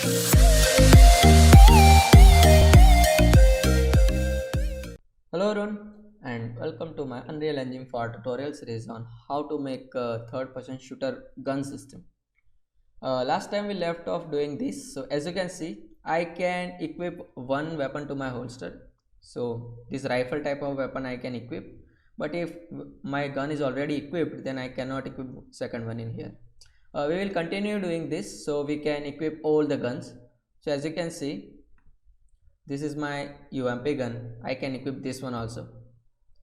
Hello everyone and welcome to my Unreal Engine 4 tutorial series on how to make a third-person shooter gun system. Last time we left off doing this, so as you can see, I can equip one weapon to my holster. So this rifle type of weapon I can equip, but if my gun is already equipped, then I cannot equip second one in here. We will continue doing this so we can equip all the guns. So as you can see, this is my UMP gun. I can equip this one also,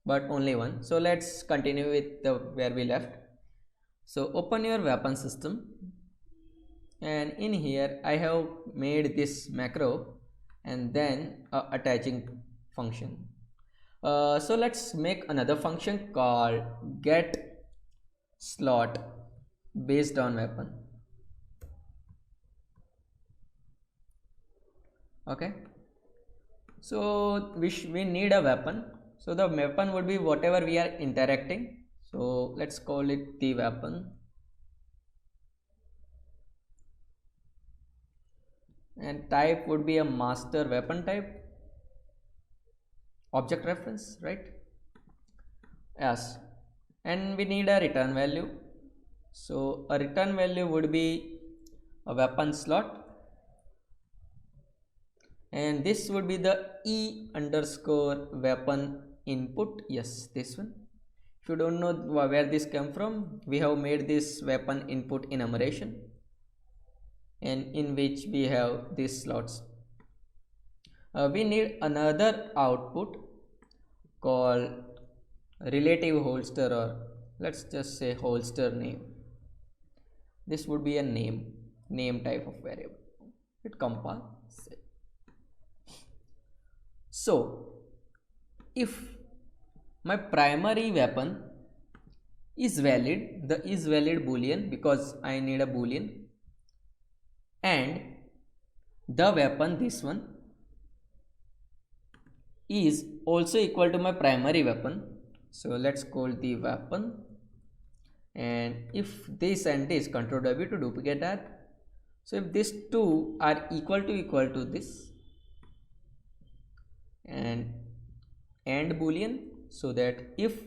but only one. So let's continue with the where we left. So open your weapon system, and in here I have made this macro and then a attaching function. So let's make another function called get slot based on weapon. Okay, so we need a weapon. So the weapon would be whatever we are interacting. So let's call it the weapon, and type would be a master weapon type, object reference, right? Yes, and we need a return value. So a return value would be a weapon slot, and this would be the e underscore weapon input. Yes, this one. If you don't know where this came from, we have made this weapon input enumeration, and in which we have these slots. We need another output called relative holster, or let's just say holster name. This would be a name type of variable. It compiles. So if my primary weapon is valid, the is valid boolean, because I need a boolean, and the weapon, this one, is also equal to my primary weapon. So let's call the weapon, and if this and this, control W to duplicate that. So if these two are equal to this, and boolean, so that if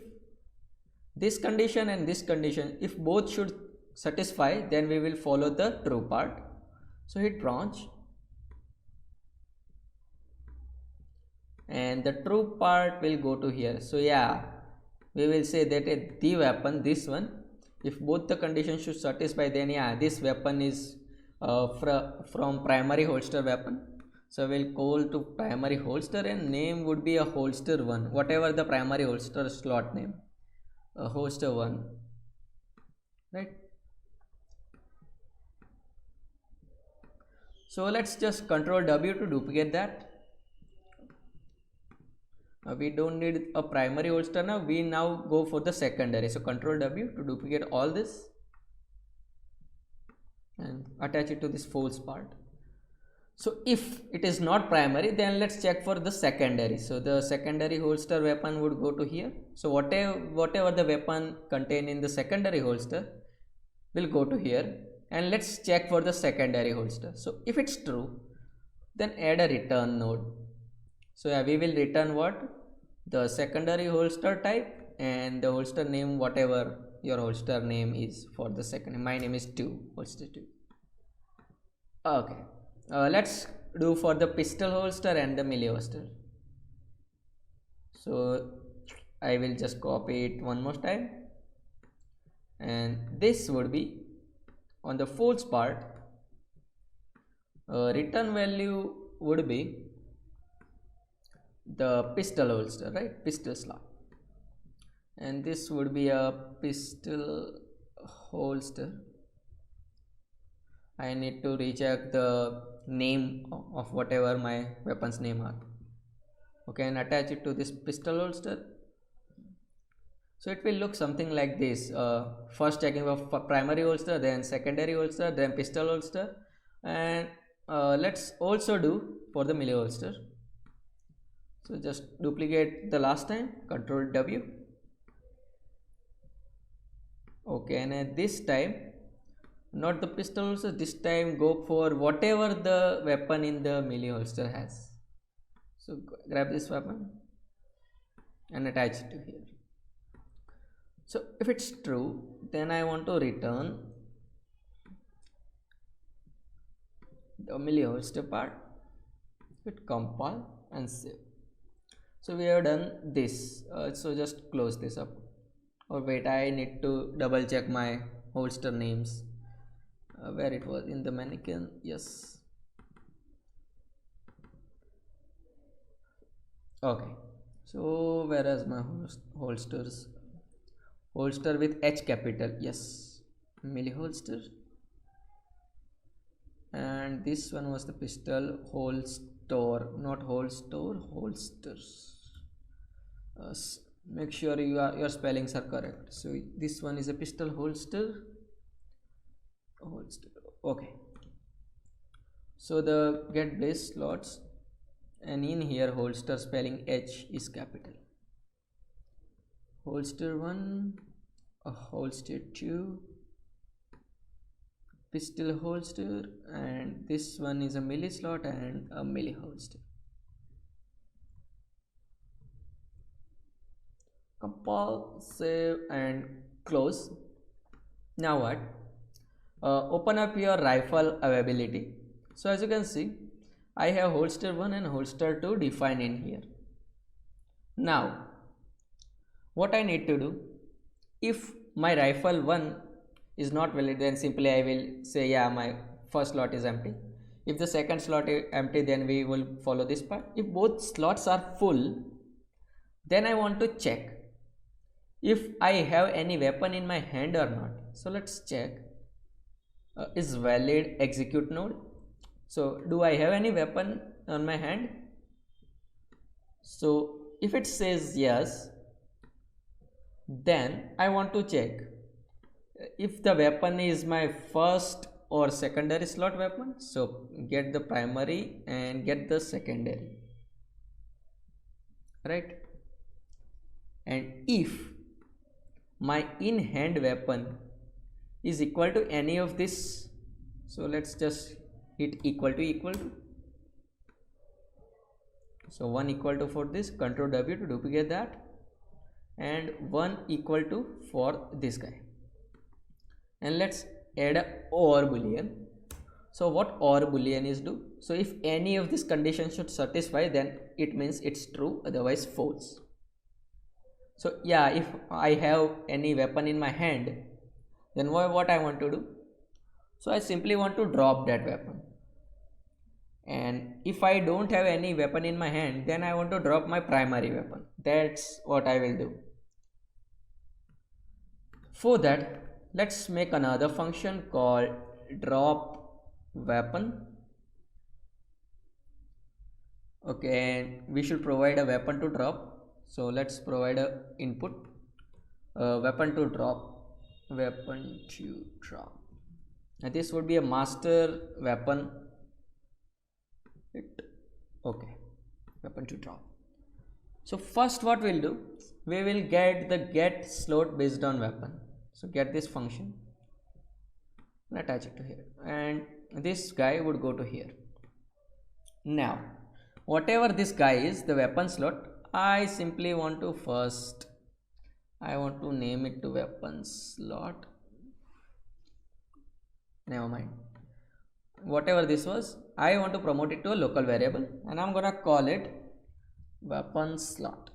this condition and this condition, if both should satisfy, then we will follow the true part. So hit branch, and the true part will go to here. So yeah, we will say that the weapon, this one, if both the conditions should satisfy, then yeah, this weapon is from primary holster weapon. So we'll call to primary holster, and name would be a holster one, whatever the primary holster slot name, a holster one, right? So let's just control W to duplicate that. We don't need a primary holster now. We now go for the secondary. So control W to duplicate all this and attach it to this false part. So if it is not primary, then let's check for the secondary. So the secondary holster weapon would go to here. So whatever the weapon contained in the secondary holster will go to here, and let's check for the secondary holster. So if it's true, then add a return node. So yeah, we will return what? The secondary holster type and the holster name, whatever your holster name is for the second. My name is 2, holster 2. Okay, let's do for the pistol holster and the melee holster. So I will just copy it one more time, and this would be on the false part. Return value would be the pistol holster, right? Pistol slot, and this would be a pistol holster. I need to recheck the name of whatever my weapons name are. Okay, and attach it to this pistol holster. So it will look something like this. First checking for primary holster, then secondary holster, then pistol holster, and let's also do for the melee holster. So just duplicate the last time, control W. Okay, and at this time not the pistol also. This time go for whatever the weapon in the melee holster has. So grab this weapon and attach it to here. So if it's true, then I want to return the melee holster part. Hit compile and save. So we have done this. So just close this up. Or wait, I need to double check my holster names. Where it was in the mannequin. Yes. Okay. So where is my holsters? Holster with H capital. Yes. Melee holster. And this one was the pistol holster, not holster, holsters. Make sure your spellings are correct. So this one is a pistol holster. Okay. So the get blaze slots, and in here holster spelling H is capital. Holster 1, a holster 2, pistol holster, and this one is a melee slot and a melee holster. Compile, save and close. Now what? Open up your rifle availability. So as you can see, I have holster 1 and holster 2 defined in here. Now what I need to do, if my rifle 1 is not valid, then simply I will say yeah, my first slot is empty. If the second slot is empty, then we will follow this part. If both slots are full, then I want to check if I have any weapon in my hand or not. So let's check. Is valid execute node. So do I have any weapon on my hand? So if it says yes, then I want to check if the weapon is my first or secondary slot weapon. So get the primary and get the secondary, right? And if my in hand weapon is equal to any of this, so let's just hit equal to. So 1 equal to for this, Ctrl W to duplicate that, and 1 equal to for this guy, and let's add a OR boolean. So what OR boolean is do? So if any of these conditions should satisfy, then it means it's true, otherwise false. So yeah, if I have any weapon in my hand, then what I want to do? So I simply want to drop that weapon. And if I don't have any weapon in my hand, then I want to drop my primary weapon. That's what I will do. For that, let's make another function called drop weapon. Okay, and we should provide a weapon to drop. So let's provide a input weapon to drop. And this would be a master weapon. Okay, weapon to drop. So first what we'll do, we will get the get slot based on weapon. So get this function and attach it to here, and this guy would go to here. Now whatever this guy is, the weapon slot, I simply want to first, I want to name it to weapon slot. Never mind. Whatever this was, I want to promote it to a local variable, and I'm gonna call it weapon slot.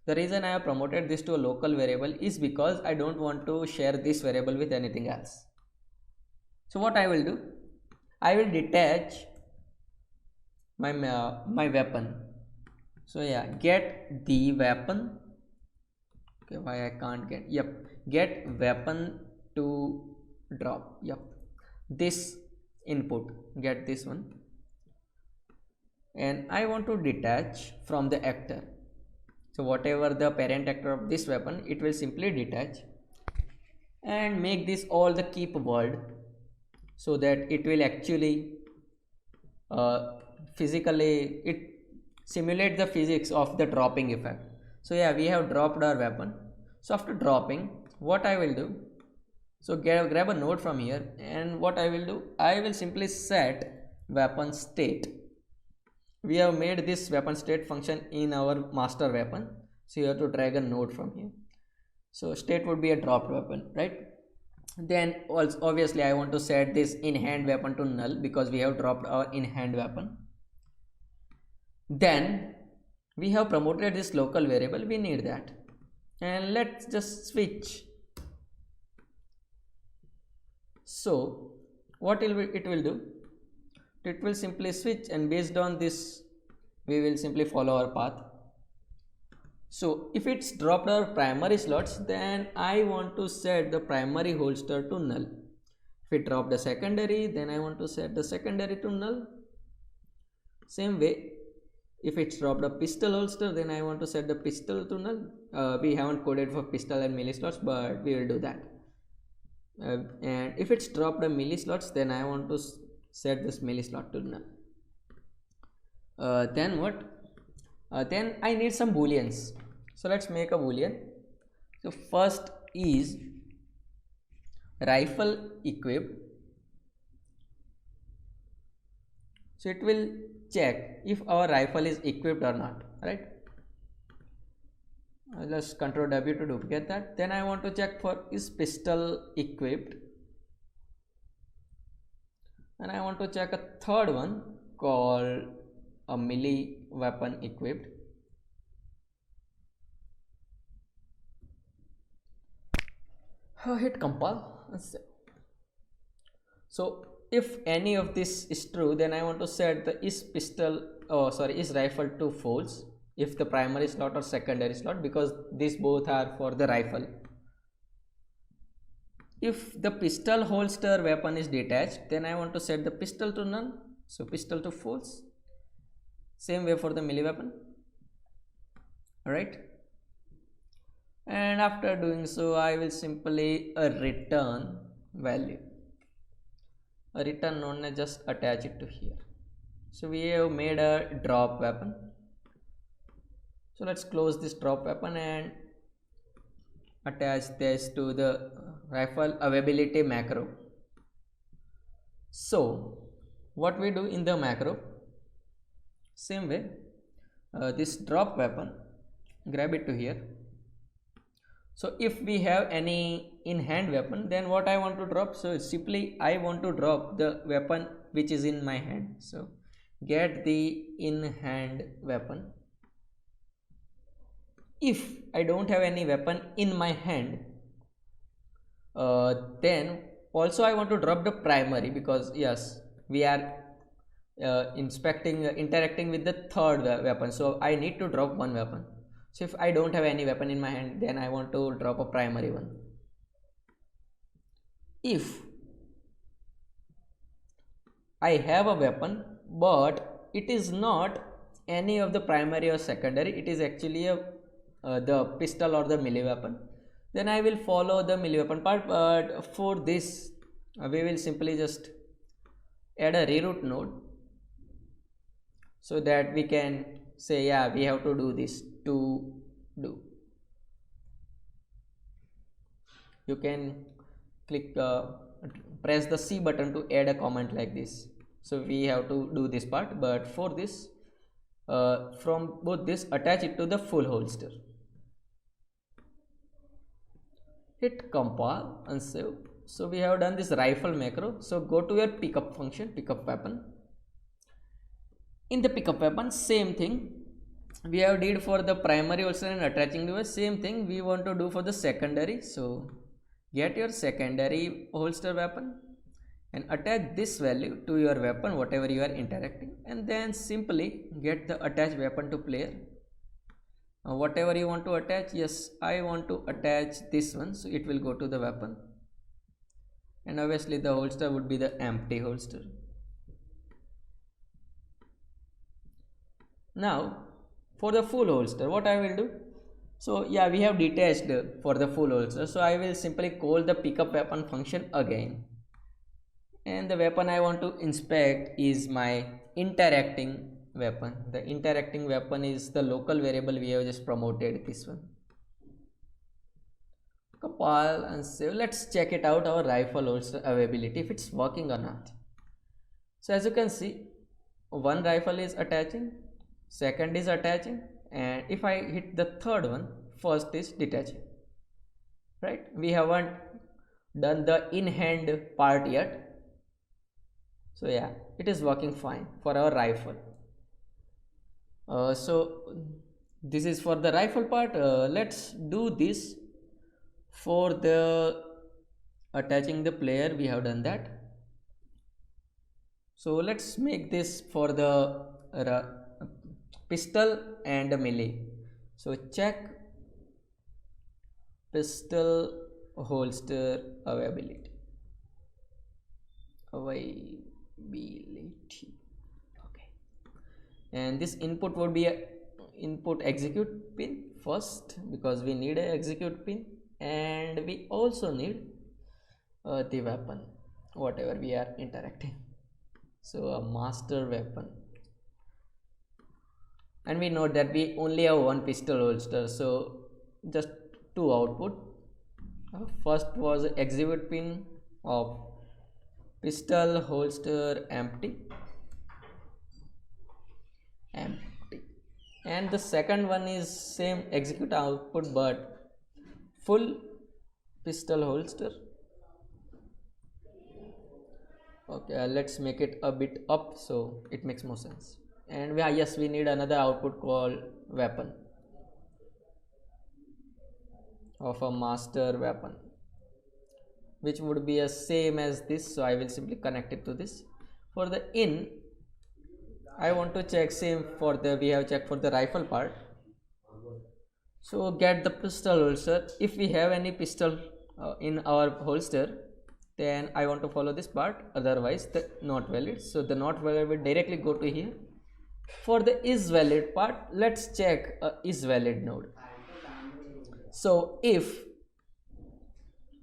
The reason I have promoted this to a local variable is because I don't want to share this variable with anything else. So what I will do, I will detach my weapon. So yeah, get the weapon. Okay, why I can't get? Yep, get weapon to drop. Yep, this input, get this one, and I want to detach from the actor. So whatever the parent actor of this weapon, it will simply detach and make this all the keep word, so that it will actually physically it simulate the physics of the dropping effect. So yeah, we have dropped our weapon. So after dropping, what I will do, So grab a node from here, and what I will do, I will simply set weapon state. We have made this weapon state function in our master weapon, so you have to drag a node from here. So state would be a dropped weapon, right? Then also obviously I want to set this in hand weapon to null because we have dropped our in hand weapon. Then we have promoted this local variable, we need that, and let's just switch. So what it will do, it will simply switch, and based on this we will simply follow our path. So if it's dropped our primary slots, then I want to set the primary holster to null. If it dropped the secondary, then I want to set the secondary to null. Same way, if it's dropped a pistol holster, then I want to set the pistol to null. We haven't coded for pistol and melee slots, but we will do that. And if it's dropped a melee slots, then I want to set this melee slot to null. Then what? Then I need some booleans. So let's make a boolean. So first is rifle equipped. So it will check if our rifle is equipped or not, right? I'll just Ctrl W to duplicate that. Then I want to check for is pistol equipped, and I want to check a third one called a melee weapon equipped. Hit compile. So if any of this is true, then I want to set the is rifle to false if the primary slot or secondary slot, because these both are for the rifle. If the pistol holster weapon is detached, then I want to set the pistol to none, so pistol to false. Same way for the melee weapon. Alright, and after doing so, I will simply return value. A return node, just attach it to here. So we have made a drop weapon. So let's close this drop weapon and attach this to the rifle availability macro. So what we do in the macro, same way, this drop weapon, grab it to here. So if we have any in hand weapon, then what I want to drop, so simply I want to drop the weapon which is in my hand. So get the in hand weapon. If I don't have any weapon in my hand, then also I want to drop the primary, because yes, we are interacting with the third weapon, so I need to drop one weapon. So if I don't have any weapon in my hand, then I want to drop a primary one. If I have a weapon but it is not any of the primary or secondary, it is actually the pistol or the melee weapon, then I will follow the melee weapon part. But for this we will simply just add a reroute node, so that we can say, yeah, we have to do this to do. You can click press the C button to add a comment like this. So we have to do this part, but for this from both this, attach it to the full holster. Hit compile and save. So we have done this rifle macro. So go to your pickup function, pickup weapon. In the pickup weapon, same thing we have did for the primary holster and attaching device, same thing we want to do for the secondary. So get your secondary holster weapon and attach this value to your weapon whatever you are interacting, and then simply get the attach weapon to player. Whatever you want to attach, yes, I want to attach this one, so it will go to the weapon, and obviously the holster would be the empty holster. Now for the full holster, what I will do, so yeah, we have detached for the full holster, so I will simply call the pickup weapon function again, and the weapon I want to inspect is my interacting weapon. The interacting weapon is the local variable we have just promoted, this one. compile and save. Let's check it out, our rifle holster availability, if it's working or not. So as you can see, one rifle is attaching, second is attaching, and if I hit the third one, first is detaching, right? We haven't done the in hand part yet. So yeah, it is working fine for our rifle. So this is for the rifle part. Let's do this for the attaching the player. We have done that. So let's make this for the pistol and melee. So check pistol holster availability. Okay, and this input would be a input execute pin first, because we need a execute pin, and we also need the weapon whatever we are interacting. So a master weapon, and we know that we only have one pistol holster, so just two output. First was execute pin of pistol holster empty, and the second one is same execute output but full pistol holster. Okay, let's make it a bit up so it makes more sense. And yes, we need another output called weapon of a master weapon, which would be a same as this. So I will simply connect it to this. For the in, I want to check same for the, we have checked for the rifle part. So get the pistol holster. If we have any pistol in our holster, then I want to follow this part, otherwise the not valid. So the not valid will directly go to here. For the is valid part, let's check is valid node. So if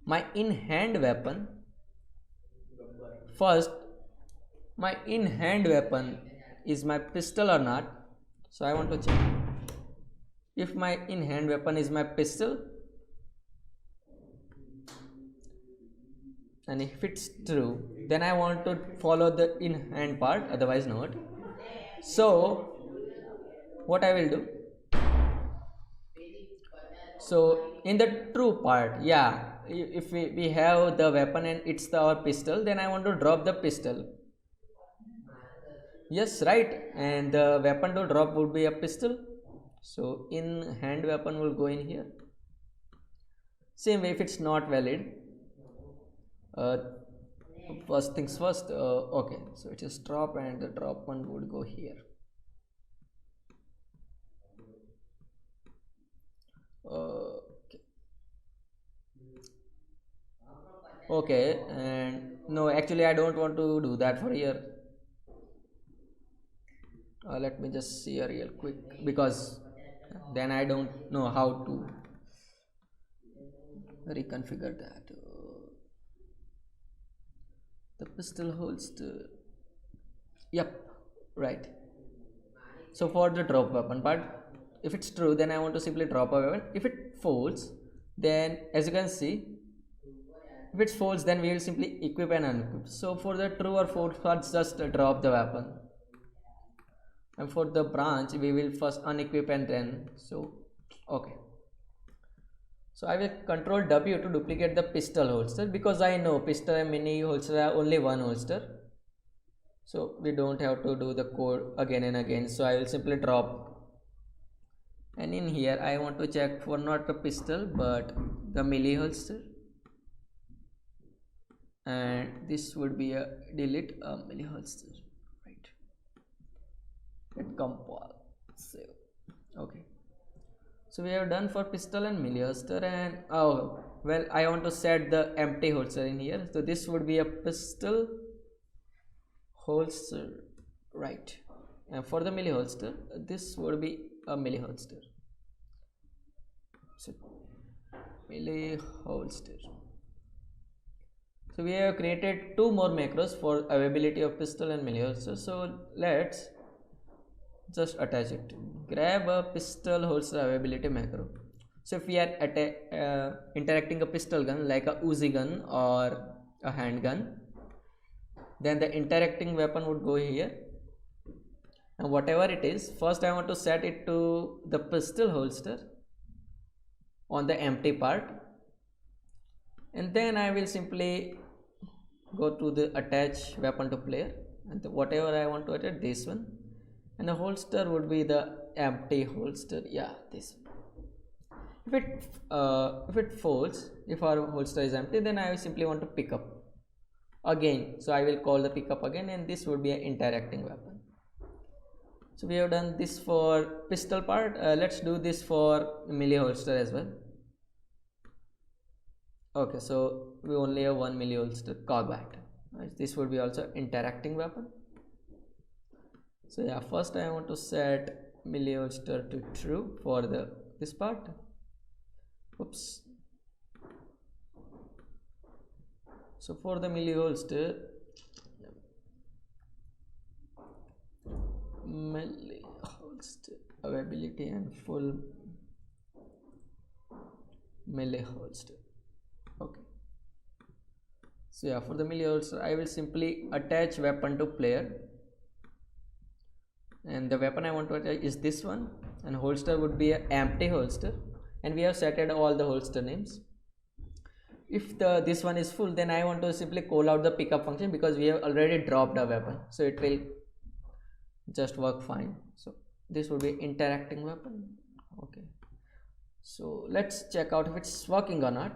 my in hand weapon, first my in hand weapon is my pistol or not, so I want to check if my in hand weapon is my pistol, and if it's true, then I want to follow the in hand part, otherwise not. So what I will do, so in the true part, yeah, if we have the weapon and it's our pistol, then I want to drop the pistol. Yes, right, and the weapon to drop would be a pistol, so in hand weapon will go in here. Same way, if it's not valid, first things first, okay, so it is drop and the drop one would go here. Okay, and no, actually I don't want to do that for here. Let me just see a real quick, because then I don't know how to reconfigure that. The pistol holster, yep, right. So for the drop weapon part, if it's true, then I want to simply drop a weapon. If it falls, then as you can see, if it's false, then we will simply equip and unequip. So for the true or false part, just drop the weapon, and for the branch we will first unequip and then, so okay. So I will control W to duplicate the pistol holster, because I know pistol and mini holster are only one holster, so we don't have to do the code again and again. So I will simply drop, and in here I want to check for not the pistol but the melee holster, and this would be a delete a melee holster, right? Let compile save. Okay, so we have done for pistol and melee holster, and oh well, I want to set the empty holster in here, so this would be a pistol holster, right? And for the melee holster, this would be a melee holster, so melee holster. So we have created two more macros for availability of pistol and melee holster, so let's just attach it. Grab a pistol holster availability macro. So if we are interacting a pistol gun like a Uzi gun or a handgun, then the interacting weapon would go here, and whatever it is, first I want to set it to the pistol holster on the empty part, and then I will simply go to the attach weapon to player, and whatever I want to attach, this one, and the holster would be the empty holster. Yeah, this one. If it folds, if our holster is empty, then I simply want to pick up again. So I will call the pickup again, and this would be an interacting weapon. So we have done this for pistol part. Let's do this for melee holster as well. Okay, so we only have one melee holster combat. Right, this would be also interacting weapon. So yeah, first I want to set melee holster to true for this part. Oops. So for the melee holster, availability and full melee holster. Okay. So yeah, for the melee holster, I will simply attach weapon to player, and the weapon I want to attach is this one, and holster would be an empty holster, and we have set all the holster names. If this one is full, then I want to simply call out the pickup function because we have already dropped a weapon, so it will just work fine. So this would be interacting weapon. Okay, so let's check out if it's working or not.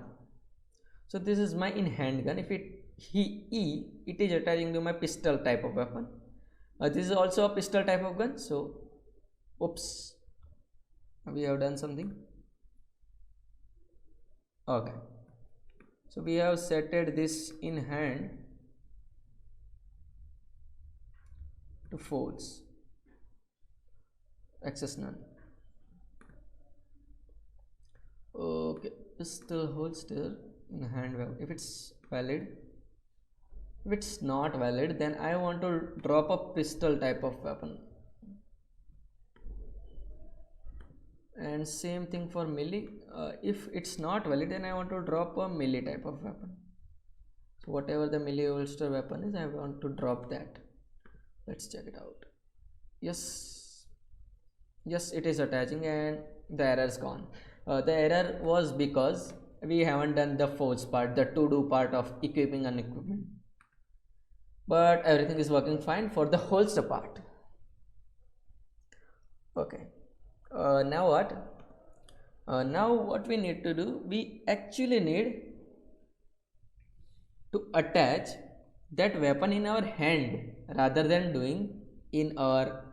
So this is my in handgun. If it is attaching to my pistol type of weapon. This is also a pistol type of gun. So oops, we have done something. Okay, so we have setted this in hand to false, access none. Okay, pistol holster in hand weapon, if it's valid. If it's not valid, then I want to drop a pistol type of weapon, and same thing for melee. If it's not valid, then I want to drop a melee type of weapon. So whatever the melee holster weapon is, I want to drop that. Let's check it out. Yes, it is attaching, and the error is gone. The error was because we haven't done the forge part, the to do part of equipping an equipment, but everything is working fine for the holster part. Okay, now what? Now what we need to do, we actually need to attach that weapon in our hand rather than doing in our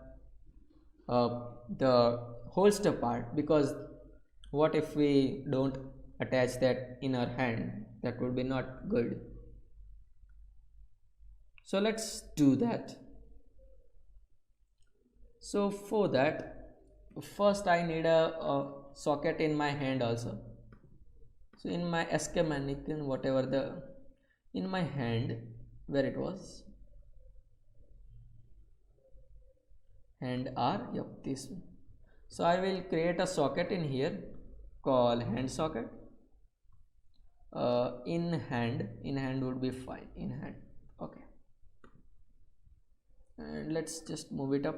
the holster part, because what if we don't attach that in our hand? That would be not good. So let's do that. So for that, first I need a socket in my hand also. So in my SK mannequin, whatever in my hand, where it was, hand R, yep, this one. So I will create a socket in here called hand socket. In hand would be fine, in hand. Okay, and let's just move it up.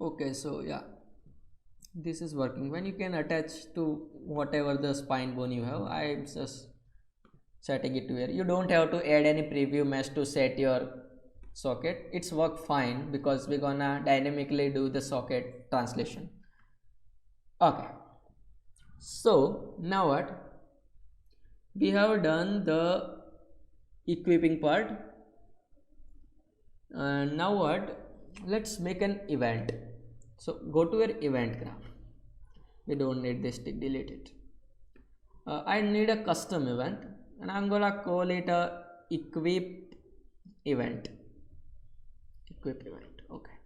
Okay, so yeah, this is working. When you can attach to whatever the spine bone you have, I'm just setting it to here. You don't have to add any preview mesh to set your socket. It's work fine because we're gonna dynamically do the socket translation. Okay, so now what, we have done the equipping part, and now what, let's make an event. So go to your event graph. We don't need this tick, delete it. I need a custom event, and I'm gonna call it a equip event. Okay,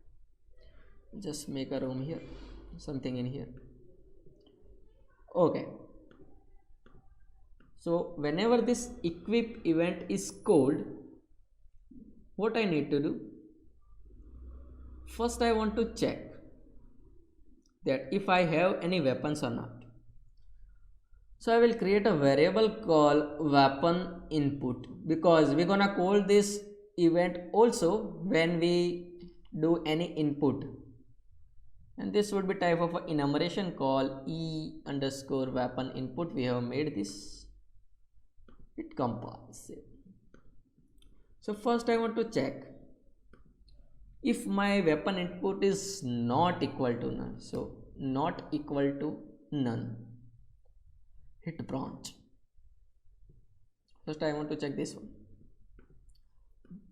just make a room here, something in here. Okay, So whenever this equip event is called, what I need to do, first I want to check that if I have any weapons or not. So I will create a variable called weapon input, because we're gonna call this event also when we do any input, and this would be type of enumeration called e underscore weapon input. We have made this, it compiles. So first I want to check if my weapon input is not equal to none. So not equal to none, hit branch. First I want to check this one.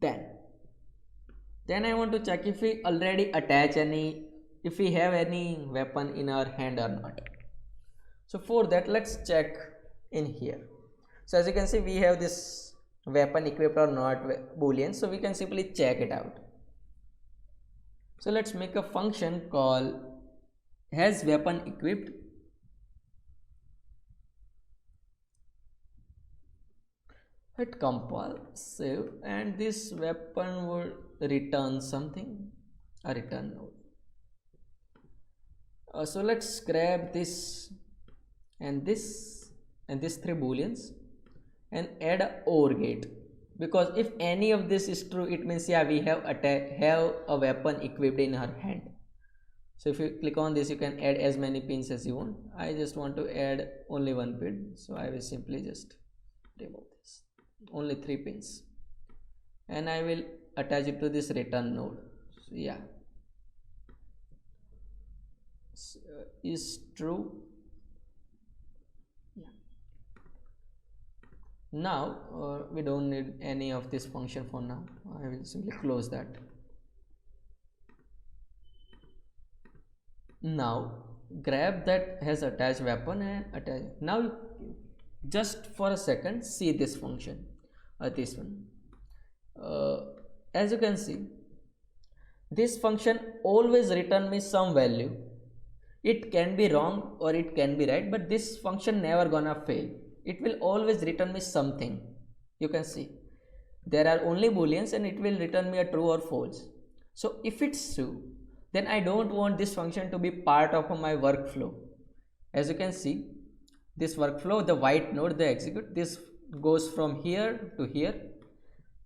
Then I want to check if we already attach any, if we have any weapon in our hand or not. So for that, let's check in here. So as you can see, we have this weapon equipped or not boolean, so we can simply check it out. So let's make a function called has weapon equipped. Hit compile, save, and this weapon will return something, a return node. So let's grab this and this and these three booleans and add a OR gate, because if any of this is true, it means yeah, we have a weapon equipped in our hand. So if you click on this, you can add as many pins as you want. I just want to add only one pin, so I will simply just remove this, only 3 pins, and I will attach it to this return node. So yeah, is true. Yeah. Now we don't need any of this function for now. I will simply close that. Now grab that has attached weapon and attach. Now just for a second see this function, this one. As you can see, this function always return me some value. It can be wrong or it can be right, but this function never gonna fail. It will always return me something. You can see there are only booleans and it will return me a true or false. So if it's true, then I don't want this function to be part of my workflow. As you can see, this workflow, the white node, they execute, this goes from here to here,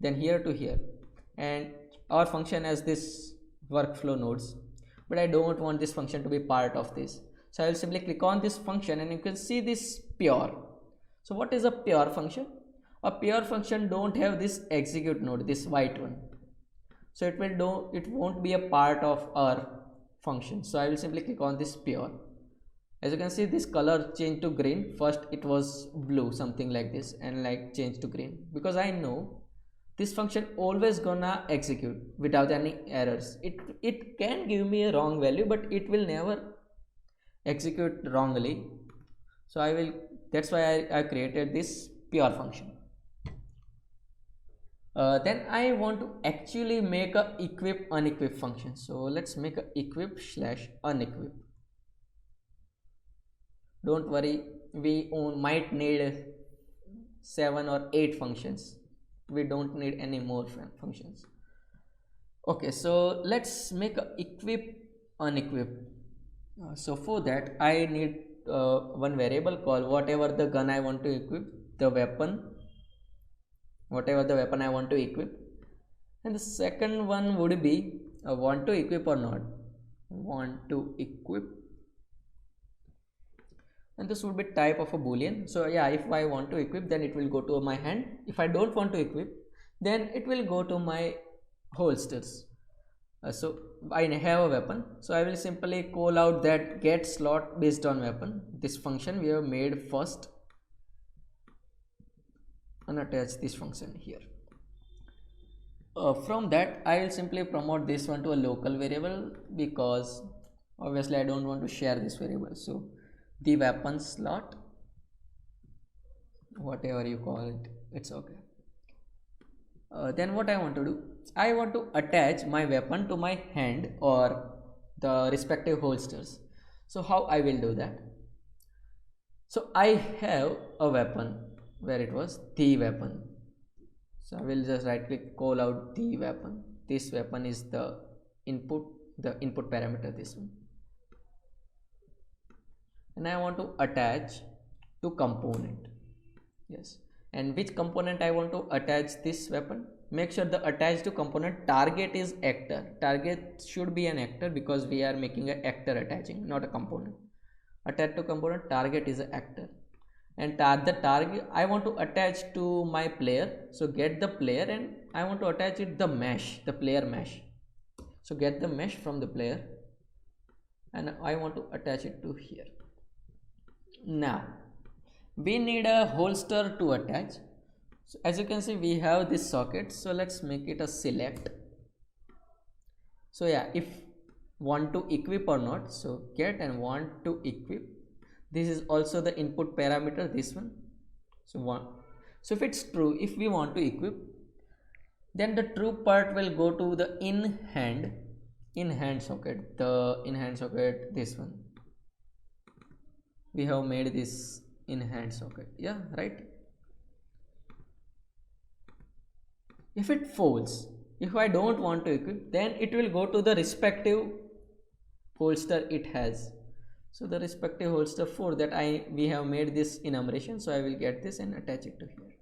then here to here, and our function has this workflow nodes, but I don't want this function to be part of this. So I will simply click on this function and you can see this pure. So what is a pure function? A pure function don't have this execute node, this white one, so it won't be a part of our function. So I will simply click on this pure. As you can see, this color changed to green. First it was blue, something like this, and like changed to green, because I know this function always gonna execute without any errors. It can give me a wrong value, but it will never execute wrongly. So that's why I created this pure function. Then I want to actually make a equip unequip function. So let's make a equip / unequip. Don't worry, we might need 7 or 8 functions. We don't need any more functions. Okay, so let's make a equip unequip. So for that I need one variable called whatever the gun I want to equip, the weapon, whatever the weapon I want to equip, and the second one would be want to equip or not, want to equip, and this would be type of a boolean. So yeah, if I want to equip, then it will go to my hand. If I don't want to equip, then it will go to my holsters. So I have a weapon, so I will simply call out that get slot based on weapon. This function we have made first, and attach this function here. From that I will simply promote this one to a local variable, because obviously I don't want to share this variable. So the weapon slot, whatever you call it, it's okay. Then what I want to do, I want to attach my weapon to my hand or the respective holsters. So how I will do that? So I have a weapon where it was the weapon. So I will just right click, call out the weapon. This weapon is the input parameter, this one, and I want to attach to component. Yes, and which component I want to attach this weapon? Make sure the attached to component target is actor. Target should be an actor because we are making an actor attaching, not a component. Attach to component, target is an actor, and the target I want to attach to my player. So get the player, and I want to attach it the mesh, the player mesh. So get the mesh from the player, and I want to attach it to here. Now we need a holster to attach. So as you can see, we have this socket, so let's make it a select. So yeah, if want to equip or not, so get and want to equip. This is also the input parameter, this one. So if it's true, if we want to equip, then the true part will go to the in hand socket, the in hand socket, this one. We have made this in hand socket, yeah, right? If it falls, if I don't want to equip, then it will go to the respective holster it has. So the respective holster 4 that we have made this enumeration, so I will get this and attach it to here.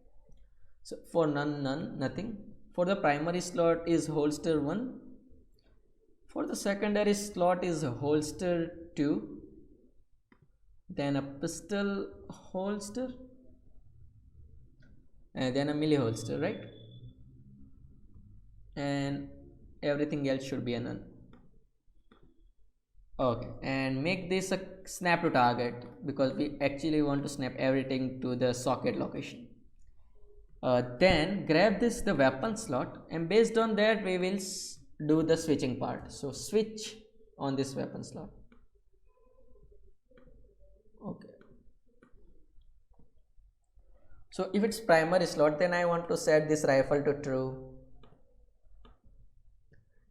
So for none, nothing. For the primary slot is holster 1. For the secondary slot is holster 2. Then a pistol holster, and then a melee holster, right? And everything else should be a none. Okay, and make this a snap to target because we actually want to snap everything to the socket location. Then grab the weapon slot, and based on that we will do the switching part. So switch on this weapon slot. Okay, so if it's primary slot, then I want to set this rifle to true.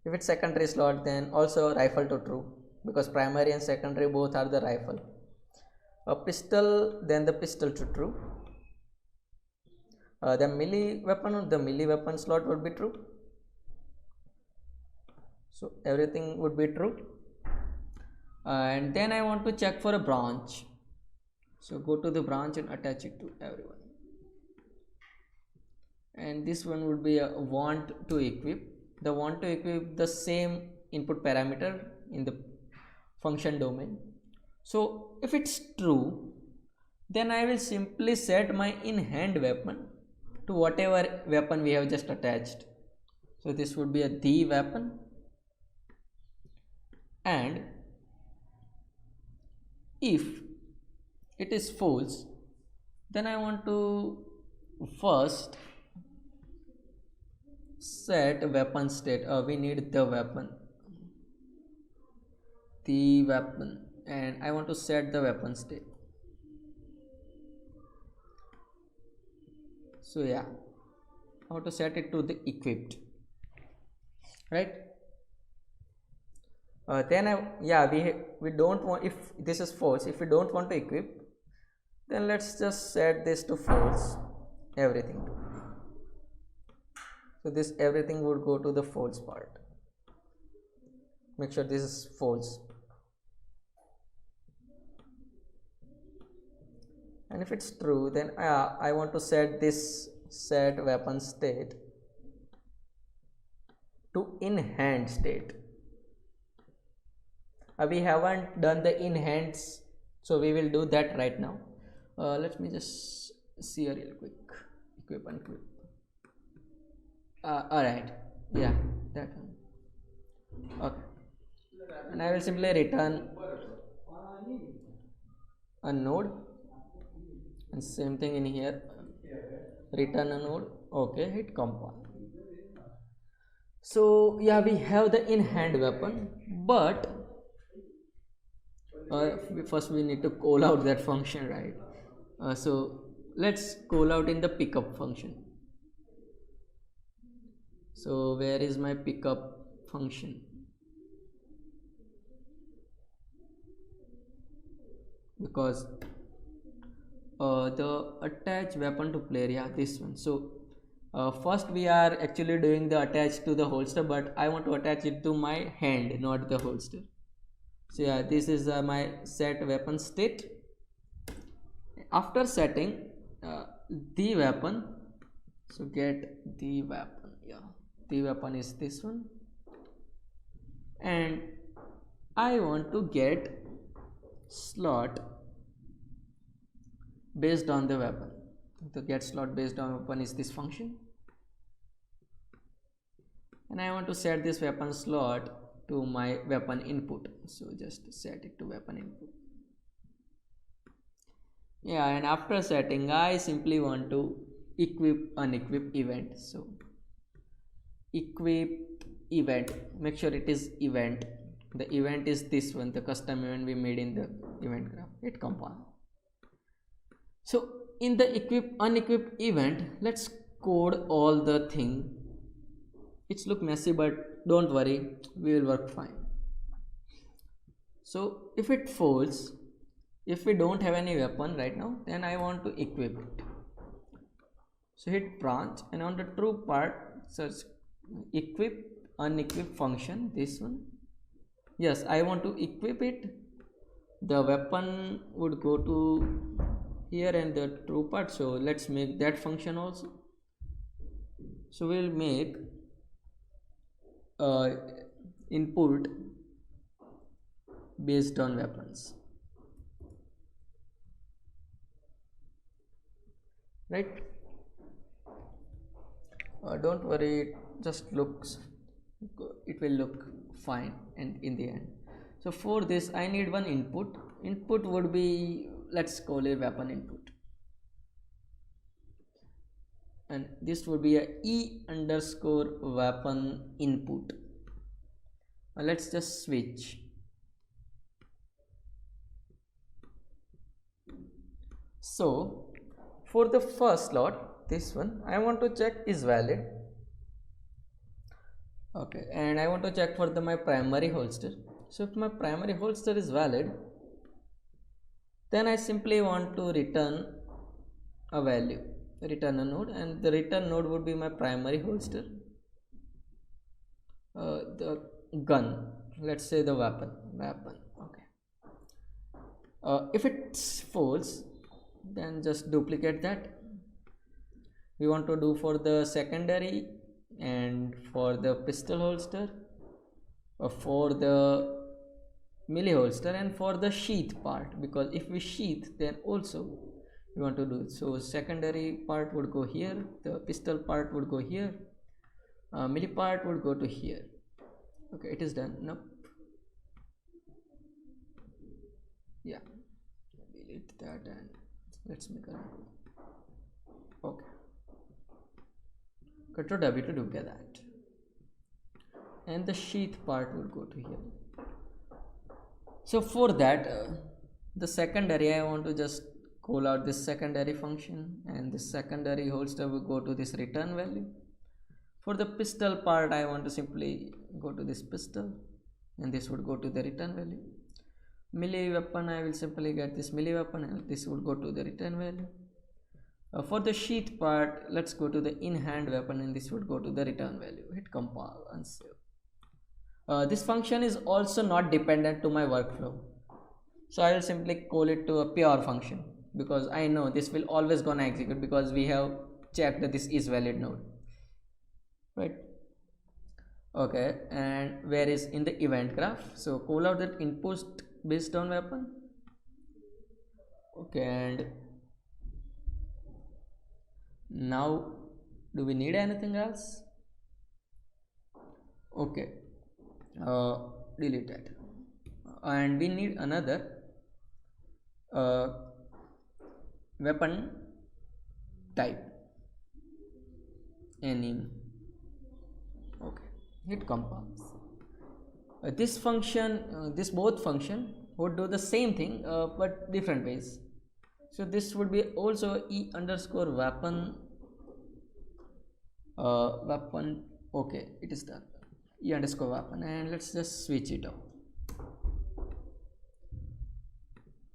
If it's secondary slot, then also rifle to true, because primary and secondary both are the rifle. A pistol, then the pistol to true. The melee weapon slot would be true. So everything would be true. And then I want to check for a branch. So go to the branch and attach it to everyone. And this one would be a want to equip. The want to equip the same input parameter in the function domain. So if it's true, then I will simply set my in hand weapon to whatever weapon we have just attached. So this would be the weapon, and if it is false, then I want to first set weapon state. We need the weapon, and I want to set the weapon state. So yeah, I want to set it to the equipped, right? Then we don't want, if this is false, if we don't want to equip, then let's just set this to false, everything. So this everything would go to the false part. Make sure this is false. And if it's true, then I want to set weapon state to in hand state. We haven't done the in hands, so we will do that right now. Let me just see a real quick equip and equip. Alright, yeah, that one. Okay, and I will simply return a node, and same thing in here, return a node. Okay, hit compile. So yeah, we have the in hand weapon, but first we need to call out that function, right? So let's call out in the pickup function. So where is my pickup function? Because the attach weapon to player, yeah, this one. So first we are actually doing the attach to the holster, but I want to attach it to my hand, not the holster. So yeah, this is my set weapon state. After setting the weapon, so get the weapon, yeah, the weapon is this one, and I want to get slot based on the weapon. The get slot based on weapon is this function, and I want to set this weapon slot to my weapon input, so just set it to weapon input. Yeah, and after setting I simply want to equip unequip event. So equip event, make sure it is event. The event is this one, the custom event we made in the event graph. It compile. So in the equip unequip event, let's code all the thing. It's look messy, but don't worry, we will work fine. So if it falls, if we don't have any weapon right now, then I want to equip it. So hit branch, and on the true part search equip unequip function, this one. Yes, I want to equip it. The weapon would go to here and the true part, so let's make that function also. So we'll make input based on weapons, right? Don't worry, it just looks, it will look fine and in the end. So for this I need one input. Input would be, let's call it weapon input, and this would be a e underscore weapon input. Let's just switch. So for the first slot, this one I want to check is valid. Okay, and I want to check for the my primary holster. So if my primary holster is valid, then I simply want to return a value, return a node, and the return node would be my primary holster, the gun, let's say the weapon. Okay, if it's false, then just duplicate that. We want to do for the secondary and for the pistol holster, for the melee holster, and for the sheath part, because if we sheath, then also we want to do it. So secondary part would go here, the pistol part would go here, melee part would go to here. Okay, it is done. Nope. Yeah, delete that and let's make a okay. Control W to duplicate that, and the sheath part would go to here. So for that, the secondary, I want to just call out this secondary function, and this secondary holster will go to this return value. For the pistol part, I want to simply go to this pistol, and this would go to the return value. Melee weapon, I will simply get this melee weapon, and this would go to the return value. For the sheath part, let's go to the in-hand weapon, and this would go to the return value. Hit compile and save. This function is also not dependent to my workflow, so I will simply call it to a pure function, because I know this will always gonna execute because we have checked that this is valid node, right? Okay, and where is in the event graph, so call out that input based on weapon. Okay, and now do we need anything else? Okay, delete that, and we need another weapon type, any. Okay, hit compounds. This function, this both function would do the same thing but different ways. So this would be also e underscore weapon weapon. Okay, it is done, e underscore weapon, and let's just switch it up.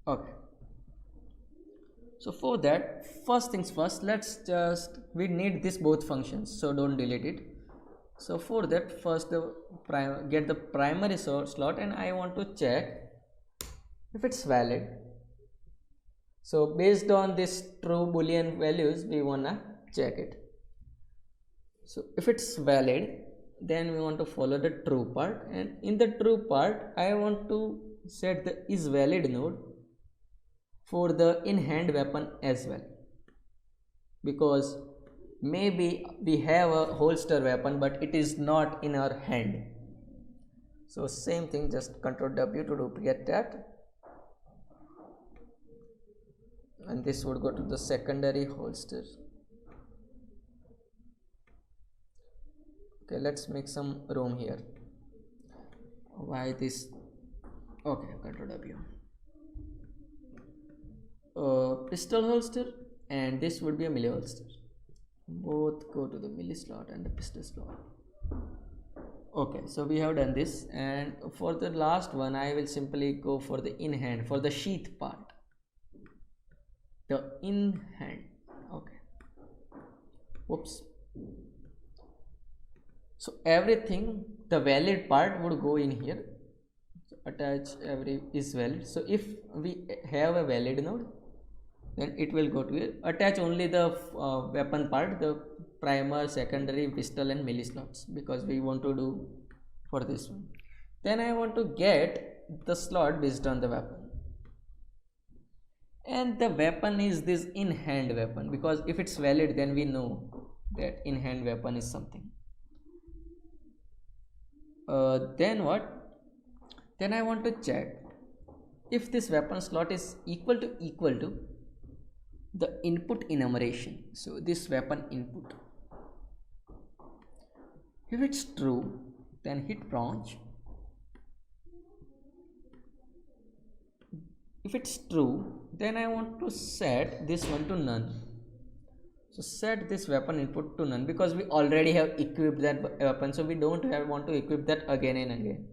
Okay, So for that, first things first, we need this both functions, so don't delete it. So for that, first get the primary slot, and I want to check if it's valid. So based on this true boolean values, we wanna check it. So if it's valid, then we want to follow the true part, and in the true part I want to set the is valid node for the in hand weapon as well, because maybe we have a holster weapon but it is not in our hand. So same thing, just Control W to duplicate that, and this would go to the secondary holster. Okay, let's make some room here. Why this? Okay, Control W. Pistol holster, and this would be a melee holster. Both go to the melee slot and the pistol slot. Okay, so we have done this, and for the last one I will simply go for the in hand, for the sheath part, the in hand. Okay, whoops. So everything, the valid part would go in here. So attach every is valid. So if we have a valid node, then it will go to here. Attach only the weapon part, the primer, secondary, pistol and melee slots, because we want to do for this one. Then I want to get the slot based on the weapon, and the weapon is this in hand weapon, because if it's valid, then we know that in hand weapon is something. Then what? Then I want to check if this weapon slot is equal to the input enumeration. So this weapon input, if it's true, then hit branch. If it's true, then I want to set this one to none. So set this weapon input to none, because we already have equipped that weapon, so we don't want to equip that again and again.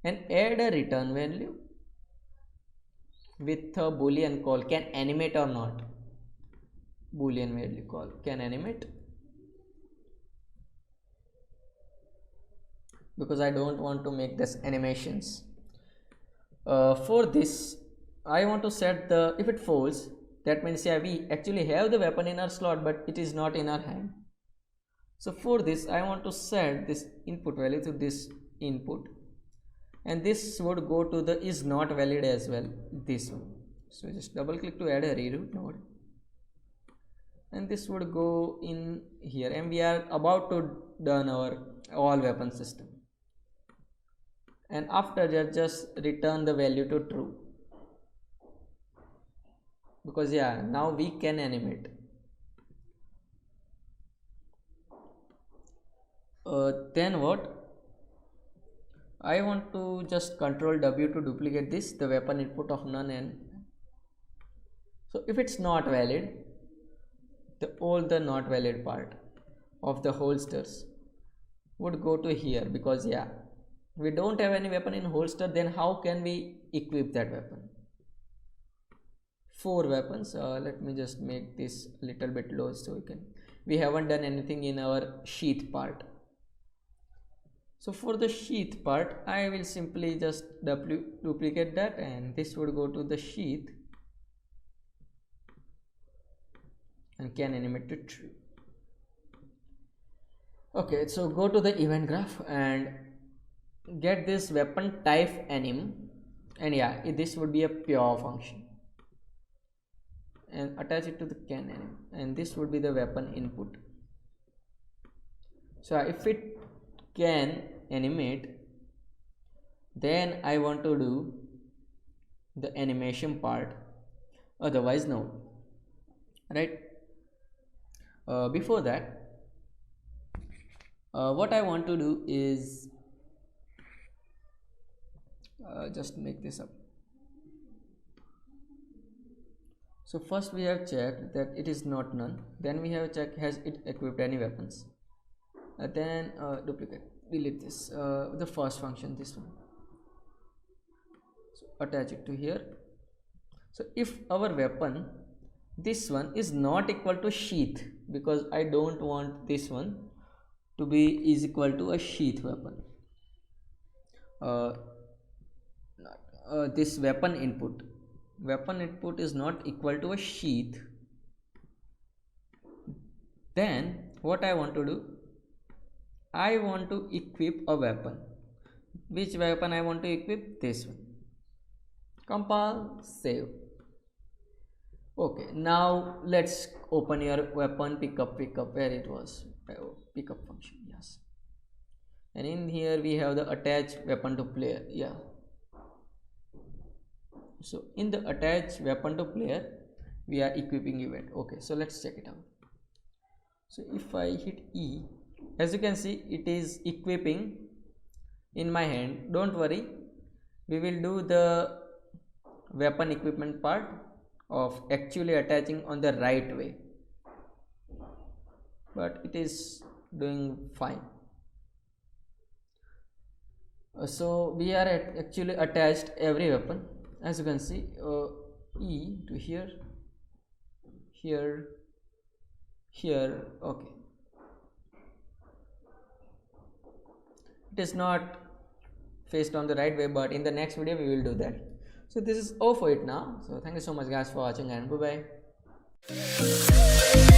And add a return value with a boolean call, can animate or not. Boolean value call can animate, because I don't want to make this animations. For this I want to set the, if it falls, that means yeah, we actually have the weapon in our slot but it is not in our hand. So for this I want to set this input value to this input, and this would go to the is not valid as well, this one. So just double click to add a reroute node, and this would go in here, and we are about to done our all weapon system. And after that, just return the value to true, because yeah, now we can animate. Then what? I want to just Control W to duplicate this, the weapon input of none, and so if it's not valid, all the not valid part of the holsters would go to here, because yeah, we don't have any weapon in holster, then how can we equip that weapon? 4 weapons. Let me just make this a little bit low, so we haven't done anything in our sheath part. So for the sheath part, I will simply just duplicate that, and this would go to the sheath and can animate to true. Okay, so go to the event graph and get this weapon type anim, and yeah, this would be a pure function, and attach it to the can anim, and this would be the weapon input. So if it can animate, then I want to do the animation part, otherwise no, right? Before that, what I want to do is just make this up. So first we have checked that it is not none, then we have checked has it equipped any weapons, then duplicate, delete this, the first function, this one, so attach it to here. So if our weapon this one is not equal to sheath, because I don't want this one to be is equal to a sheath weapon. uh, this weapon input is not equal to a sheath. Then what I want to do, I want to equip a weapon. Which weapon I want to equip? This one. Compile, save. Okay, now let's open your weapon pickup where it was. Pickup function, yes. And in here we have the attach weapon to player. Yeah. So in the attach weapon to player, we are equipping event. Okay, so let's check it out. So if I hit E, as you can see, it is equipping in my hand. Don't worry, we will do the weapon equipment part of actually attaching on the right way, but it is doing fine. So we are actually attached every weapon, as you can see. E to here, here, here. Okay, it is not faced on the right way, but in the next video we will do that. So this is all for it now. So thank you so much guys for watching, and bye bye.